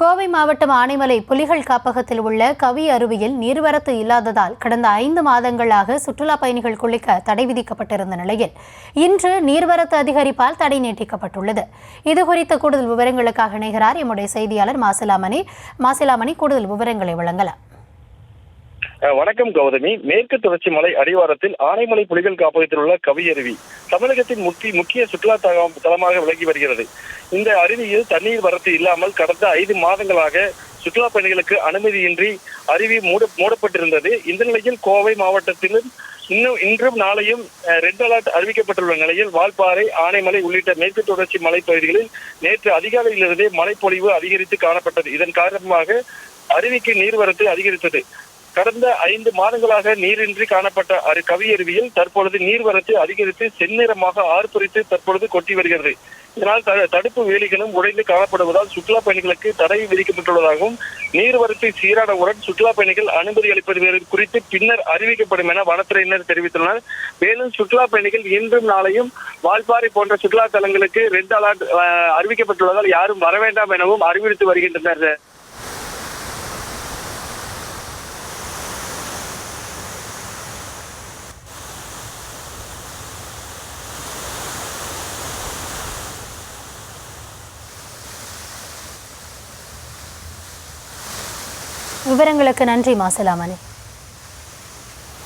கோவை மாவட்டம் ஆனைமலை புலிகள் காப்பகத்தில் உள்ள கவி அருவியில் நீர்வரத்து இல்லாததால் கடந்த 5 மாதங்களாக சுற்றுலா பயணிகள் குளிக்க தடை விதிக்கப்பட்டிருந்த நிலையில் இன்று நீர்வரத்து அதிகரிப்பால் தடை நீட்டிக்கப்பட்டுள்ளது. இதுகுறித்த கூடுதல் விவரங்களுக்காக இணைகிறார் எம்முடைய செய்தியாளர் மாசிலாமணி. கூடுதல் விவரங்களை வழங்கலாம். வணக்கம் கௌதமி. மேற்கு தொடர்ச்சி மலை அடிவாரத்தில் ஆனைமலை புலிகள் காப்பகத்தில் உள்ள கவி அருவி தமிழகத்தின் முக்கிய சுற்றுலா தலமாக விளங்கி வருகிறது. இந்த அருவியில் தண்ணீர் வரத்து இல்லாமல் கடந்த 5 மாதங்களாக சுற்றுலா பயணிகளுக்கு அனுமதியின்றி அருவி மூடப்பட்டிருந்தது. இந்த நிலையில் கோவை மாவட்டத்திலும் இன்றும் நாளையும் ரெட் அலர்ட் அறிவிக்கப்பட்டுள்ள நிலையில் வால்பாறை, ஆனைமலை உள்ளிட்ட மேற்கு தொடர்ச்சி மலைப்பகுதிகளில் நேற்று அதிகாலையிலிருந்தே மழைப்பொழிவு அதிகரித்து காணப்பட்டது. இதன் காரணமாக அருவிக்கு நீர்வரத்து அதிகரித்தது. கடந்த 5 மாதங்களாக நீரின்றி காணப்பட்ட கவி அருவியில் தற்பொழுது நீர்வரத்து அதிகரித்து செந்நிறமாக ஆர்ப்பரித்து தற்பொழுது கொட்டி வருகிறது. இதனால் தடுப்பு வேலிகளும் உடைந்து காணப்படுவதால் சுற்றுலா பயணிகளுக்கு தடை விதிக்கப்பட்டுள்ளதாகவும் நீர்வரத்து சீரானவுடன் சுற்றுலா பயணிகள் அனுமதி அளிப்பது குறித்து பின்னர் அறிவிக்கப்படும் என வனத்துறையினர் தெரிவித்துள்ளனர். மேலும் சுற்றுலா பயணிகள் இன்றும் நாளையும் வால்பாறை போன்ற சுற்றுலா தலங்களுக்கு ரெட் அலர்ட் அறிவிக்கப்பட்டுள்ளதால் யாரும் வர வேண்டாம் எனவும் அறிவுறுத்தி வருகின்றனர். விவரங்களுக்கு நன்றி மாசிலாமணி.